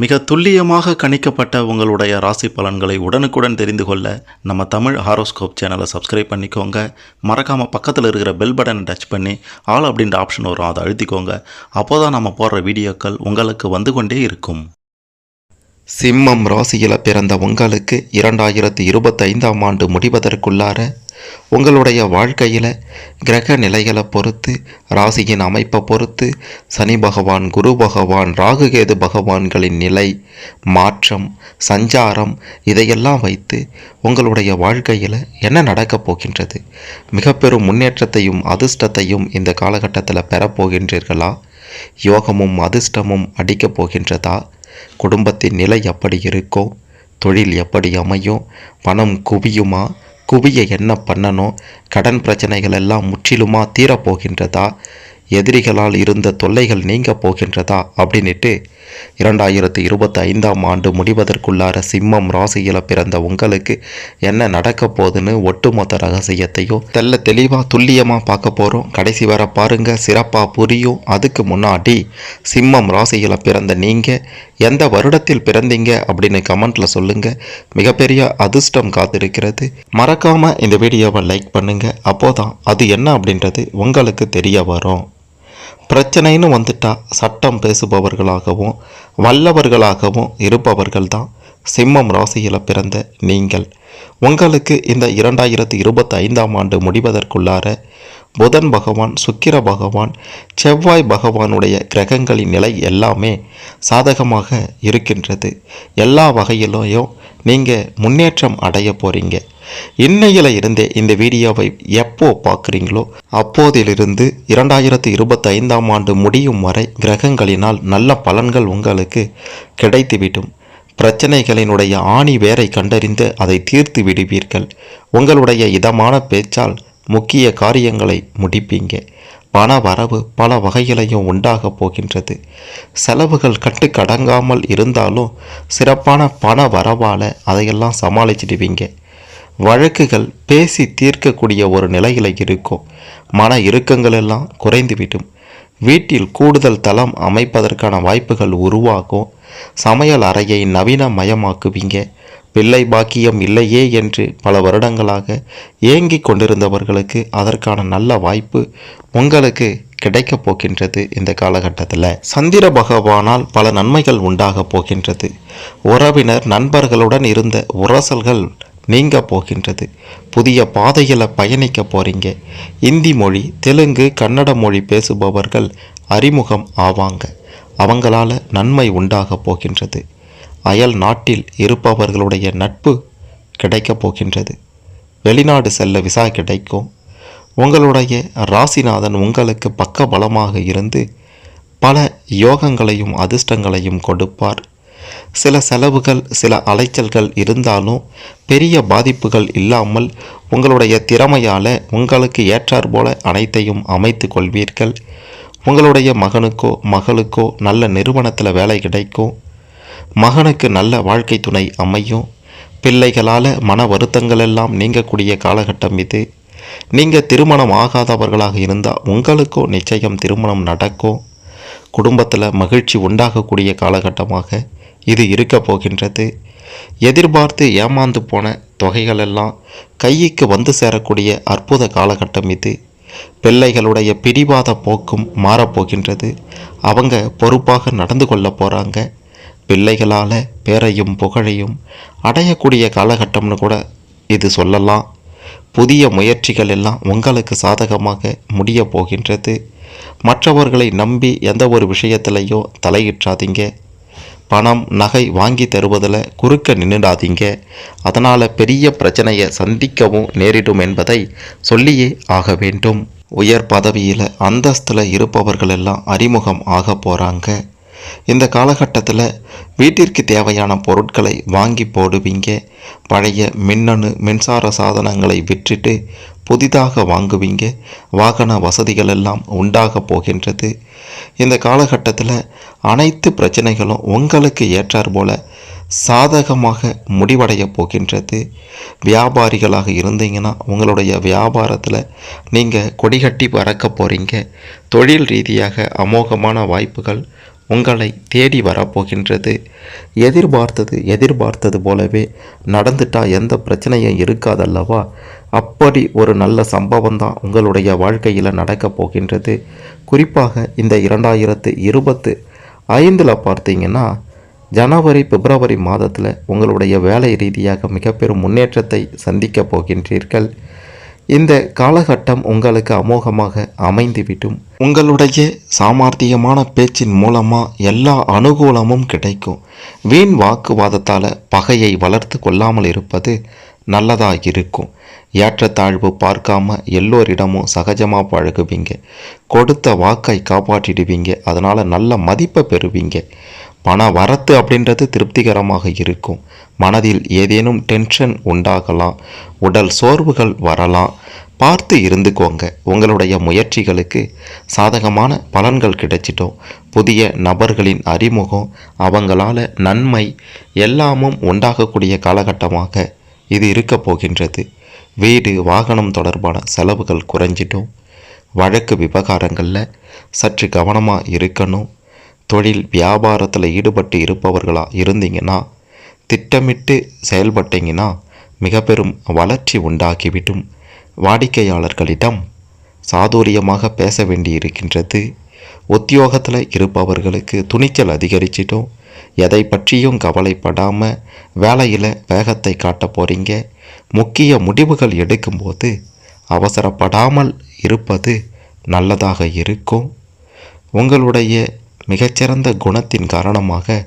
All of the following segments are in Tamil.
மிக துல்லியமாக கணிக்கப்பட்ட உங்களுடைய ராசி பலன்களை உடனுக்குடன் தெரிந்து கொள்ள நம்ம தமிழ் ஹாரோஸ்கோப் சேனலை சப்ஸ்கிரைப் பண்ணிக்கோங்க. மறக்காமல் பக்கத்தில் இருக்கிற பெல் பட்டனை டச் பண்ணி ஆல் அப்படின்ற ஆப்ஷன் வரும், அதை அழுத்திக்கோங்க. அப்போ தான் நம்ம போடுற வீடியோக்கள் உங்களுக்கு வந்து கொண்டே இருக்கும். சிம்மம் ராசியில் பிறந்த உங்களுக்கு 2025ஆம் ஆண்டு முடிவதற்குள்ளார உங்களுடைய வாழ்க்கையில் கிரக நிலைகளை பொறுத்து, ராசியின் அமைப்பை பொறுத்து, சனி பகவான், குரு பகவான், ராகுகேது பகவான்களின் நிலை, மாற்றம், சஞ்சாரம் இதையெல்லாம் வைத்து உங்களுடைய வாழ்க்கையில் என்ன நடக்கப் போகின்றது, மிக பெரும் முன்னேற்றத்தையும் அதிர்ஷ்டத்தையும் இந்த காலகட்டத்தில் பெறப்போகின்றீர்களா? யோகமும் அதிர்ஷ்டமும் அடிக்கப் போகின்றதா? குடும்பத்தின் நிலை எப்படி இருக்கும்? தொழில் எப்படி அமையும்? பணம் குவியுமா? குவிய என்ன பண்ணணும்? கடன் பிரச்சனைகள் எல்லாம் முற்றிலுமா தீரப்போகின்றதா? எதிரிகளால் இருந்த தொல்லைகள் நீங்க போகின்றதா அப்படின்ட்டு 2025ஆம் ஆண்டு முடிவதற்குள்ளார சிம்மம் ராசியில் பிறந்த உங்களுக்கு என்ன நடக்க போகுதுன்னு ஒட்டுமொத்த ரகசியத்தையும் தெளிவாக துல்லியமாக பார்க்க போகிறோம். கடைசி வர பாருங்க, சிறப்பாக புரியும். அதுக்கு முன்னாடி சிம்மம் ராசியில் பிறந்த நீங்கள் எந்த வருடத்தில் பிறந்தீங்க அப்படின்னு கமெண்ட்டில் சொல்லுங்கள். மிகப்பெரிய அதிர்ஷ்டம் காத்திருக்கிறது. மறக்காமல் இந்த வீடியோவை லைக் பண்ணுங்கள். அப்போதான் அது என்ன அப்படின்றது உங்களுக்கு தெரிய வரும். பிரச்சனைன்னு வந்துட்டா சட்டம் பேசுபவர்களாகவும் வல்லவர்களாகவும் இருப்பவர்கள் தான் சிம்மம் ராசியில் பிறந்த நீங்கள். உங்களுக்கு இந்த 2025ஆம் ஆண்டு முடிவதற்குள்ளார புதன் பகவான், சுக்கிர பகவான், செவ்வாய் பகவானுடைய கிரகங்களின் நிலை எல்லாமே சாதகமாக இருக்கின்றது. எல்லா வகையிலையும் நீங்கள் முன்னேற்றம் அடைய போகிறீங்க. இன்னையில இருந்தே இந்த வீடியோவை எப்போ பார்க்குறீங்களோ அப்போதிலிருந்து 2025ஆம் ஆண்டு முடியும் வரை கிரகங்களினால் நல்ல பலன்கள் உங்களுக்கு கிடைத்துவிடும். பிரச்சனைகளினுடைய ஆணி வேரை கண்டறிந்து அதை தீர்த்து விடுவீர்கள். உங்களுடைய இதமான பேச்சால் முக்கிய காரியங்களை முடிப்பீங்க. பண வரவு பல வகையிலையும் உண்டாக போகின்றது. செலவுகள் கட்டுக்கடங்காமல் இருந்தாலும் சிறப்பான பண வரவால் அதையெல்லாம் சமாளிச்சிடுவீங்க. வழக்குகள் பேசி தீர்க்கக்கூடிய ஒரு நிலையில் இருக்கும். மன இறுக்கங்கள் எல்லாம் குறைந்துவிடும். வீட்டில் கூடுதல் தளம் அமைப்பதற்கான வாய்ப்புகள் உருவாகும். சமையல் அறையை நவீனமயமாக்குவீங்க. பிள்ளை பாக்கியம் இல்லையே என்று பல வருடங்களாக ஏங்கிக் கொண்டிருந்தவர்களுக்கு அதற்கான நல்ல வாய்ப்பு உங்களுக்கு கிடைக்கப் போகின்றது. இந்த காலகட்டத்தில் சந்திர பகவானால் பல நன்மைகள் உண்டாக போகின்றது. உறவினர் நண்பர்களுடன் இருந்த உரசல்கள் நீங்க போகின்றது. புதிய பாதையில் பயணிக்க போறீங்க. இந்தி மொழி, தெலுங்கு, கன்னட மொழி பேசுபவர்கள் அறிமுகம் ஆவாங்க. அவங்களால நன்மை உண்டாக போகின்றது. அயல் நாட்டில் இருப்பவர்களுடைய நட்பு கிடைக்கப் போகின்றது. வெளிநாடு செல்ல விசா கிடைக்கும். உங்களுடைய ராசிநாதன் உங்களுக்கு பக்க பலமாக இருந்து பல யோகங்களையும் அதிர்ஷ்டங்களையும் கொடுப்பார். சில செலவுகள், சில அலைச்சல்கள் இருந்தாலும் பெரிய பாதிப்புகள் இல்லாமல் உங்களுடைய திறமையால் உங்களுக்கு ஏற்றார் போல அனைத்தையும் அமைத்து கொள்வீர்கள். உங்களுடைய மகனுக்கோ மகளுக்கோ நல்ல நிறுவனத்தில் வேலை கிடைக்கும். மகனுக்கு நல்ல வாழ்க்கை துணை அமையும். பிள்ளைகளால் மன வருத்தங்கள் எல்லாம் நீங்கக்கூடிய காலகட்டம் இது. நீங்கள் திருமணம் ஆகாதவர்களாக இருந்தால் உங்களுக்கோ நிச்சயம் திருமணம் நடக்கும். குடும்பத்தில் மகிழ்ச்சி உண்டாகக்கூடிய காலகட்டமாக இது இருக்க போகின்றது. எதிர்பார்த்து ஏமாந்து போன தொகைகளெல்லாம் கைக்கு வந்து சேரக்கூடிய அற்புத காலகட்டம் இது. பிள்ளைகளுடைய பிடிவாத போக்கும் மாறப்போகின்றது. அவங்க பொறுப்பாக நடந்து கொள்ள போகிறாங்க. பிள்ளைகளால் பேரையும் புகழையும் அடையக்கூடிய காலகட்டம்னு கூட இது சொல்லலாம். புதிய முயற்சிகள் எல்லாம் உங்களுக்கு சாதகமாக முடிய போகின்றது. மற்றவர்களை நம்பி எந்த ஒரு விஷயத்திலையோ தலையிட்டாதீங்க. பணம் நகை வாங்கி தருவதில் குறுக்க நின்றுடாதீங்க. அதனால் பெரிய பிரச்சனையை சந்திக்கவும் நேரிடும் என்பதை சொல்லியே ஆக வேண்டும். உயர் பதவியில் அந்தஸ்தில் இருப்பவர்கள் எல்லாம் அறிமுகம் ஆக போகிறாங்க. இந்த காலகட்டத்தில் வீட்டிற்கு தேவையான பொருட்களை வாங்கி போடுவீங்க. பழைய மின்சார சாதனங்களை விற்றுட்டு புதிதாக வாங்குவீங்க. வாகன வசதிகள் எல்லாம் உண்டாக போகின்றது. இந்த காலகட்டத்தில் அனைத்து பிரச்சனைகளும் உங்களுக்கு ஏற்றார் போல சாதகமாக முடிவடைய போகின்றது. வியாபாரிகளாக இருந்தீங்கன்னா உங்களுடைய வியாபாரத்தில் நீங்கள் கொடிகட்டி பறக்க போகிறீங்க. தொழில் ரீதியாக அமோகமான வாய்ப்புகள் உங்களை தேடி வரப்போகின்றது. எதிர்பார்த்தது போலவே நடந்துட்டா எந்த பிரச்சனையும் இருக்காதல்லவா? அப்படி ஒரு நல்ல சம்பவம் தான் உங்களுடைய வாழ்க்கையில் நடக்கப் போகின்றது. குறிப்பாக இந்த 2025 பார்த்தீங்கன்னா ஜனவரி பிப்ரவரி மாதத்தில் உங்களுடைய வேலை ரீதியாக மிக பெரும் முன்னேற்றத்தை சந்திக்கப் போகின்றீர்கள். இந்த காலகட்டம் உங்களுக்கு அமோகமாக அமைந்துவிடும். உங்களுடைய சாமர்த்தியமான பேச்சின் மூலமாக எல்லா அனுகூலமும் கிடைக்கும். வீண் வாக்குவாதத்தால் பகையை வளர்த்து கொள்ளாமல் இருப்பது நல்லதாக இருக்கும். ஏற்றத்தாழ்வு பார்க்காம எல்லோரிடமும் சகஜமாக பழகுவீங்க. கொடுத்த வாக்கை காப்பாற்றிடுவீங்க. அதனால் நல்ல மதிப்பை பெறுவீங்க. பண வரத்து அப்படின்றது திருப்திகரமாக இருக்கும். மனதில் ஏதேனும் டென்ஷன் உண்டாகலாம். உடல் சோர்வுகள் வரலாம். பார்த்து இருந்துக்கோங்க. உங்களுடைய முயற்சிகளுக்கு சாதகமான பலன்கள் கிடைச்சிட்டோம். புதிய நபர்களின் அறிமுகம், அவங்களால நன்மை எல்லாமும் உண்டாகக்கூடிய காலகட்டமாக இது இருக்க போகின்றது. வீடு வாகனம் தொடர்பான செலவுகள் குறைஞ்சிட்டோம். வழக்கு விவகாரங்களில் சற்று கவனமாக இருக்கணும். தொழில் வியாபாரத்தில் ஈடுபட்டு இருப்பவர்களாக இருந்தீங்கன்னா, திட்டமிட்டு செயல்பட்டீங்கன்னா மிக பெரும் வளர்ச்சி உண்டாகிவிடும். வாடிக்கையாளர்களிடம் சாதுரியமாக பேச வேண்டி இருக்கின்றது. உத்தியோகத்தில் இருப்பவர்களுக்கு துணிச்சல் அதிகரிச்சிட்டோம். எதை பற்றியும் கவலைப்படாமல் வேலையில் வேகத்தை காட்ட போகிறீங்க. முக்கிய முடிவுகள் எடுக்கும்போது அவசரப்படாமல் இருப்பது நல்லதாக இருக்கும். உங்களுடைய மிகச்சிறந்த குணத்தின் காரணமாக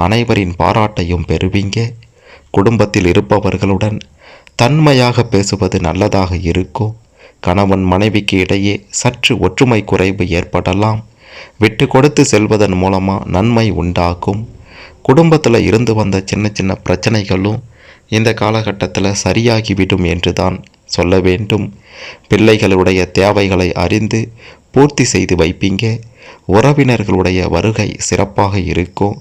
அனைவரின் பாராட்டையும் பெறுவீங்க. குடும்பத்தில் இருப்பவர்களுடன் தன்மையாக பேசுவது நல்லதாக இருக்கும். கணவன் மனைவிக்கு இடையே சற்று ஒற்றுமை குறைவு ஏற்படலாம். விட்டு கொடுத்து செல்வதன் மூலமாக நன்மை உண்டாகும். குடும்பத்தில் இருந்து வந்த சின்ன சின்ன பிரச்சனைகளும் இந்த காலகட்டத்தில் சரியாகிவிடும் என்று தான் சொல்ல வேண்டும். பிள்ளைகளுடைய தேவைகளை அறிந்து பூர்த்தி செய்து வைப்பீங்க. உறவினர்களுடைய வருகை சிறப்பாக இருக்கும்.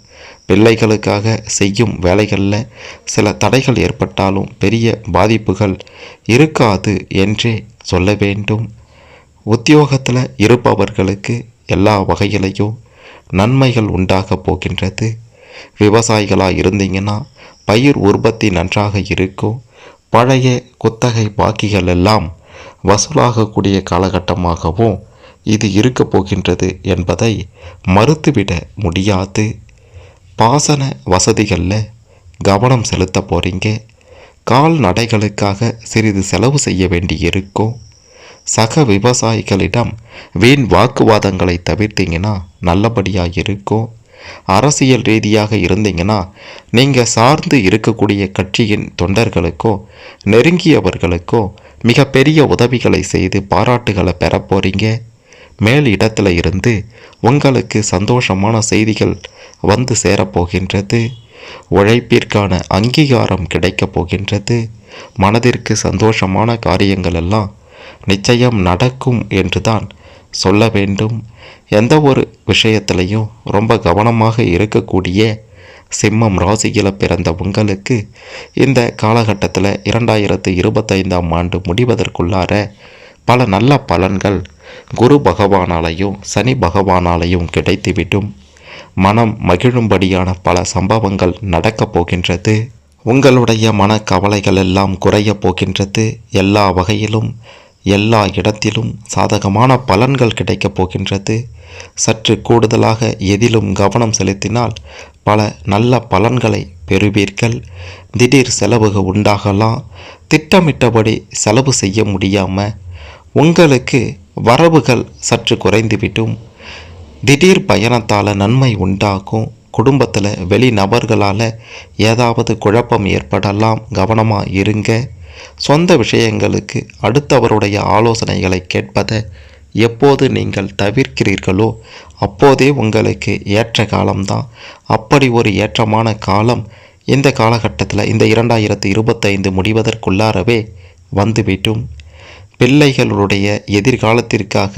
பிள்ளைகளுக்காக செய்யும் வேலைகளில் சில தடைகள் ஏற்பட்டாலும் பெரிய பாதிப்புகள் இருக்காது என்றே சொல்ல வேண்டும். உத்தியோகத்தில் இருப்பவர்களுக்கு எல்லா வகையிலையும் நன்மைகள் உண்டாகப் போகின்றது. விவசாயிகளாக இருந்தீங்கன்னா பயிர் உற்பத்தி நன்றாக இருக்கும். பழைய குத்தகை பாக்கிகள் எல்லாம் வசூலாகக்கூடிய காலகட்டமாகவும் இது இருக்க போகின்றது என்பதை மறுத்துவிட முடியாது. பாசன வசதிகளில் கவனம் செலுத்த போகிறீங்க. கால்நடைகளுக்காக சிறிது செலவு செய்ய வேண்டியிருக்கும். சக விவசாயிகளிடம் வீண் வாக்குவாதங்களை தவிர்த்தீங்கன்னா நல்லபடியாக இருக்கும். அரசியல் ரீதியாக இருந்தீங்கன்னா நீங்கள் சார்ந்து இருக்கக்கூடிய கட்சியின் தொண்டர்களுக்கோ நெருங்கியவர்களுக்கோ மிகப்பெரிய உதவிகளை செய்து பாராட்டுகளை பெற போகிறீங்க. மேல் இடத்துல இருந்து உங்களுக்கு சந்தோஷமான செய்திகள் வந்து சேரப்போகின்றது. உழைப்பிற்கான அங்கீகாரம் கிடைக்கப் போகின்றது. மனதிற்கு சந்தோஷமான காரியங்கள் எல்லாம் நிச்சயம் நடக்கும் என்று தான் சொல்ல வேண்டும். எந்த ஒரு விஷயத்திலையும் ரொம்ப கவனமாக இருக்கக்கூடிய சிம்மம் ராசியில் பிறந்த உங்களுக்கு இந்த காலகட்டத்தில் 2025ஆம் ஆண்டு முடிவதற்குள்ளார பல நல்ல பலன்கள் குரு பகவானாலையும் சனி பகவானாலையும் கிடைத்துவிடும். மனம் மகிழும்படியான பல சம்பவங்கள் நடக்கப் போகின்றது. உங்களுடைய மனக்கவலைகள் எல்லாம் குறையப் போகின்றது. எல்லா வகையிலும் எல்லா இடத்திலும் சாதகமான பலன்கள் கிடைக்கப் போகின்றது. சற்று கூடுதலாக எதிலும் கவனம் செலுத்தினால் பல நல்ல பலன்களை பெறுவீர்கள். திடீர் செலவுகள் உண்டாகலாம். திட்டமிட்டபடி செலவு செய்ய முடியாமல் உங்களுக்கு வரவுகள் சற்று குறைந்துவிடும். திடீர் பயணத்தால் நன்மை உண்டாகும். குடும்பத்தில் வெளிநபர்களால் ஏதாவது குழப்பம் ஏற்படலாம். கவனமாக இருங்க. சொந்த விஷயங்களுக்கு அடுத்தவருடைய ஆலோசனைகளை கேட்பதை எப்போது நீங்கள் தவிர்க்கிறீர்களோ அப்போதே உங்களுக்கு ஏற்ற காலம்தான். அப்படி ஒரு ஏற்றமான காலம் இந்த காலகட்டத்தில் இந்த 2025 முடிவதற்குள்ளாரவே வந்துவிட்டும். பிள்ளைகளுடைய எதிர்காலத்திற்காக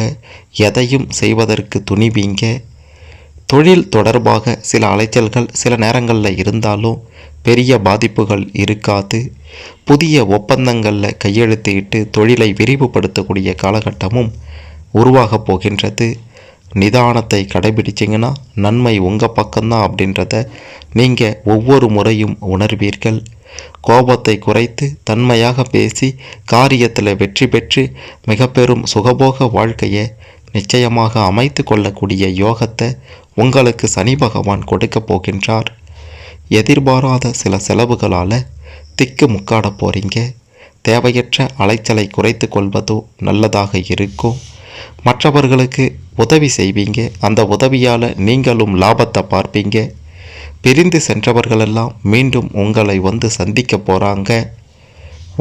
எதையும் செய்வதற்கு துணிவீங்க. தொழில் தொடர்பாக சில அலைச்சல்கள் சில நேரங்களில் இருந்தாலும் பெரிய பாதிப்புகள் இருக்காது. புதிய ஒப்பந்தங்களில் கையெழுத்திட்டு தொழிலை விரிவுபடுத்தக்கூடிய காலகட்டமும் உருவாகப் போகின்றது. நிதானத்தை கடைபிடிச்சிங்கன்னா நன்மை உங்கள் பக்கம்தான் அப்படின்றத நீங்கள் ஒவ்வொரு முறையும் உணர்வீர்கள். கோபத்தை குறைத்து தன்மையாக பேசி காரியத்தில் வெற்றி பெற்று மிக பெரும் சுகபோக வாழ்க்கையை நிச்சயமாக அமைத்து கொள்ளக்கூடிய யோகத்தை உங்களுக்கு சனி பகவான் கொடுக்க போகின்றார். எதிர்பாராத சில செலவுகளால் திக்கு முக்காட போகிறீங்க. தேவையற்ற அலைச்சலை குறைத்து கொள்வதோ நல்லதாக இருக்கும். மற்றவர்களுக்கு உதவி செய்வீங்க. அந்த உதவியால் நீங்களும் லாபத்தை பார்ப்பீங்க. பிரிந்து சென்றவர்களெல்லாம் மீண்டும் உங்களை வந்து சந்திக்க போகிறாங்க.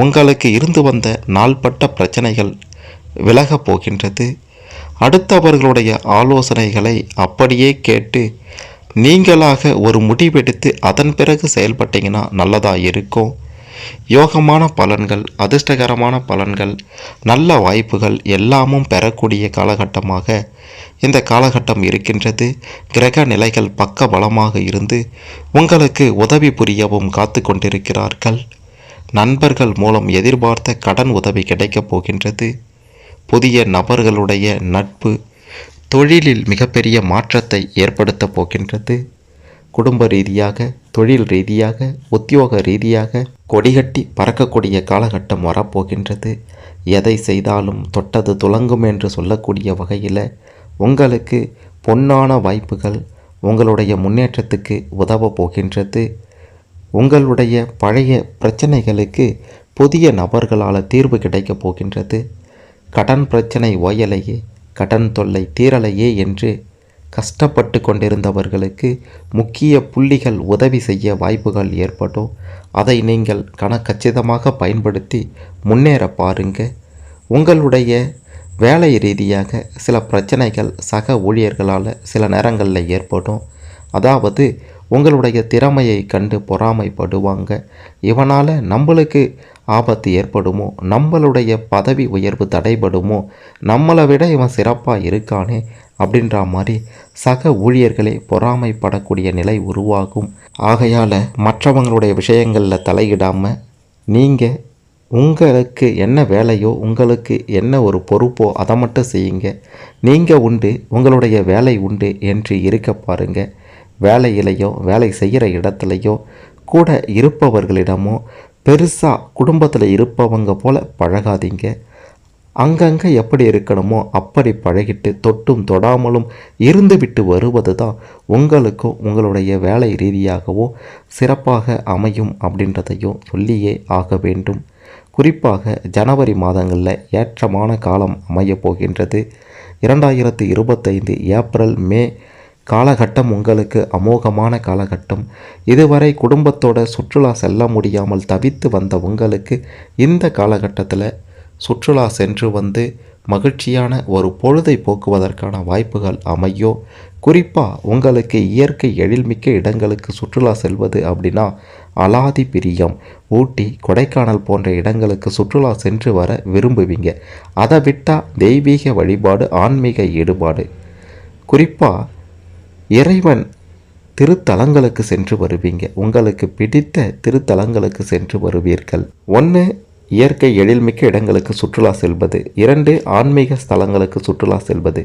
உங்களுக்கு இருந்து வந்த நாள்பட்ட பிரச்சனைகள் விலகப் போகின்றது. அடுத்தவர்களுடைய ஆலோசனைகளை அப்படியே கேட்டு நீங்களாக ஒரு முடிவெடுத்து அதன் பிறகு செயல்பட்டீங்கன்னா நல்லதாக இருக்கும். யோகமான பலன்கள், அதிர்ஷ்டகரமான பலன்கள், நல்ல வாய்ப்புகள் எல்லாமும் பெறக்கூடிய காலகட்டமாக இந்த காலகட்டம் இருக்கின்றது. கிரக நிலைகள் பக்க பலமாக இருந்து உங்களுக்கு உதவி புரியவும் காத்து கொண்டிருக்கிறார்கள். நண்பர்கள் மூலம் எதிர்பார்த்த கடன் உதவி கிடைக்கப் போகின்றது. புதிய நபர்களுடைய நட்பு தொழிலில் மிகப்பெரிய மாற்றத்தை ஏற்படுத்த போகின்றது. குடும்ப ரீதியாக, தொழில் ரீதியாக, உத்தியோக ரீதியாக கொடிகட்டி பறக்கக்கூடிய காலகட்டம் வரப்போகின்றது. எதை செய்தாலும் தொட்டது துலங்கும் என்று சொல்லக்கூடிய வகையில் உங்களுக்கு பொன்னான வாய்ப்புகள் உங்களுடைய முன்னேற்றத்துக்கு உதவ போகின்றது. உங்களுடைய பழைய பிரச்சனைகளுக்கு புதிய நபர்களால் தீர்வு கிடைக்கப் போகின்றது. கடன் பிரச்சனை ஓயலையே, கடன் தொல்லை தீரலையே என்று கஷ்டப்பட்டு கொண்டிருந்தவர்களுக்கு முக்கிய புள்ளிகள் உதவி செய்ய வாய்ப்புகள் ஏற்படும். அதை நீங்கள் கச்சிதமாக பயன்படுத்தி முன்னேற பாருங்க. உங்களுடைய வேலை ரீதியாக சில பிரச்சனைகள் சக ஊழியர்களால் சில நேரங்களில் ஏற்படும். அதாவது உங்களுடைய திறமையை கண்டு பொறாமைப்படுவாங்க. இவனால் நம்மளுக்கு ஆபத்து ஏற்படுமோ, நம்மளுடைய பதவி உயர்வு தடைபடுமோ, நம்மளை விட இவன் சிறப்பாக இருக்கானே அப்படின்ற மாதிரி சக ஊழியர்களே பொறாமைப்படக்கூடிய நிலை உருவாகும். ஆகையால் மற்றவங்களுடைய விஷயங்களில் தலையிடாமல் நீங்கள் உங்களுக்கு என்ன வேலையோ, உங்களுக்கு என்ன ஒரு பொறுப்போ அதை மட்டும் செய்யுங்க. நீங்கள் உண்டு, உங்களுடைய வேலை உண்டு என்று இருக்க பாருங்கள். வேலையிலையோ, வேலை செய்கிற இடத்துலையோ, கூட இருப்பவர்களிடமோ பெருசாக குடும்பத்தில் இருப்பவங்க போல் பழகாதீங்க. அங்கங்கே எப்படி இருக்கணுமோ அப்படி பழகிட்டு தொட்டும் தொடாமலும் இருந்துவிட்டு வருவது தான் உங்களுக்கும் உங்களுடைய வேலை ரீதியாகவோ சிறப்பாக அமையும் அப்படின்றதையும் சொல்லியே ஆக வேண்டும். குறிப்பாக ஜனவரி மாதங்களில் ஏற்றமான காலம் அமையப் போகின்றது. 2025 ஏப்ரல் மே காலகட்டம் உங்களுக்கு அமோகமான காலகட்டம். இதுவரை குடும்பத்தோட சுற்றுலா செல்ல முடியாமல் தவித்து வந்த உங்களுக்கு இந்த காலகட்டத்தில் சுற்றுலா சென்று வந்து மகிழ்ச்சியான ஒரு பொழுதை போக்குவதற்கான வாய்ப்புகள் அமையும். குறிப்பாக உங்களுக்கு இயற்கை எழில்மிக்க இடங்களுக்கு சுற்றுலா செல்வது அப்படின்னா அலாதி பிரியம். ஊட்டி, கொடைக்கானல் போன்ற இடங்களுக்கு சுற்றுலா சென்று வர விரும்புவீங்க. அதை விட்டால் தெய்வீக வழிபாடு, ஆன்மீக ஈடுபாடு, குறிப்பாக இறைவன் திருத்தலங்களுக்கு சென்று வருவீங்க. உங்களுக்கு பிடித்த திருத்தலங்களுக்கு சென்று வருவீர்கள். 1 இயற்கை எழில்மிக்க இடங்களுக்கு சுற்றுலா செல்வது, 2 ஆன்மீக ஸ்தலங்களுக்கு சுற்றுலா செல்வது.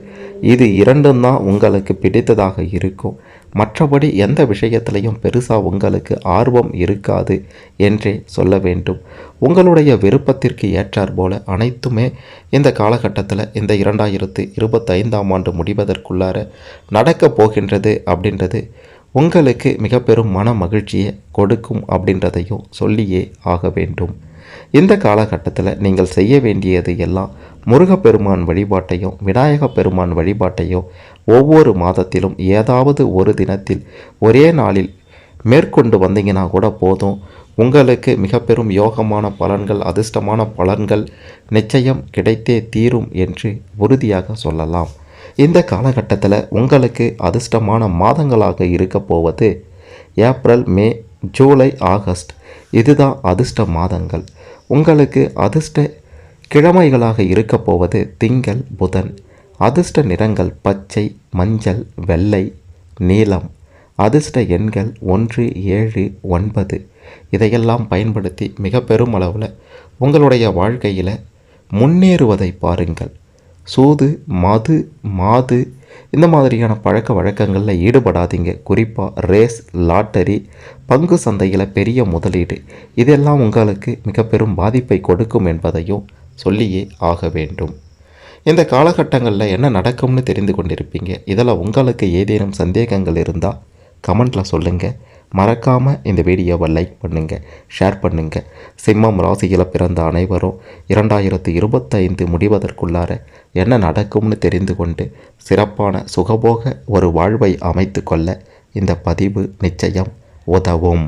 இது 2ம் தான் உங்களுக்கு பிடித்ததாக இருக்கும். மற்றபடி எந்த விஷயத்திலையும் பெருசாக உங்களுக்கு ஆர்வம் இருக்காது என்றே சொல்ல வேண்டும். உங்களுடைய விருப்பத்திற்கு ஏற்றார் போல அனைத்துமே இந்த காலகட்டத்தில், இந்த 2025ஆம் ஆண்டு முடிவதற்குள்ளார நடக்கப் போகின்றது அப்படின்றது உங்களுக்கு மிக பெரும் மன மகிழ்ச்சியை கொடுக்கும் அப்படின்றதையும் சொல்லியே ஆக வேண்டும். இந்த காலகட்டத்தில் நீங்கள் செய்ய வேண்டியது எல்லாம் முருகப்பெருமான் வழிபாட்டையும் விநாயக பெருமான் வழிபாட்டையும் ஒவ்வொரு மாதத்திலும் ஏதாவது ஒரு தினத்தில் ஒரே நாளில் மேற்கொண்டு வந்தீங்கன்னா கூட போதும். உங்களுக்கு மிக பெரும் யோகமான பலன்கள், அதிர்ஷ்டமான பலன்கள் நிச்சயம் கிடைத்தே தீரும் என்று உறுதியாக சொல்லலாம். இந்த காலகட்டத்தில் உங்களுக்கு அதிர்ஷ்டமான மாதங்களாக இருக்க போவது ஏப்ரல், மே, ஜூலை, ஆகஸ்ட். இதுதான் அதிர்ஷ்ட மாதங்கள். உங்களுக்கு அதிர்ஷ்ட கிழமைகளாக இருக்க போவது திங்கள், புதன். அதிர்ஷ்ட நிறங்கள் பச்சை, மஞ்சள், வெள்ளை, நீலம். அதிர்ஷ்ட எண்கள் 1, 7, 9. இதையெல்லாம் பயன்படுத்தி மிக பெரும் அளவில் உங்களுடைய வாழ்க்கையில் முன்னேறுவதை பாருங்கள். சூது, மது, மாது இந்த மாதிரியான பழக்க வழக்கங்களில் ஈடுபடாதீங்க. குறிப்பாக ரேஸ், லாட்டரி, பங்கு சந்தையில் பெரிய முதலீடு இதெல்லாம் உங்களுக்கு மிக பெரும் பாதிப்பை கொடுக்கும் என்பதையும் சொல்லியே ஆக வேண்டும். இந்த காலகட்டங்களில் என்ன நடக்கும்னு தெரிந்து கொண்டிருப்பீங்க. இதில் உங்களுக்கு ஏதேனும் சந்தேகங்கள் இருந்தால் கமெண்ட்டில் சொல்லுங்கள். மறக்காமல் இந்த வீடியோவை லைக் பண்ணுங்கள், ஷேர் பண்ணுங்கள். சிம்மம் ராசியில் பிறந்த அனைவரும் 2025 முடிவதற்குள்ளார என்ன நடக்கும்னு தெரிந்து கொண்டு சிறப்பான சுகபோக ஒரு வாழ்வை அமைத்து கொள்ள இந்த பதிவு நிச்சயம் உதவும்.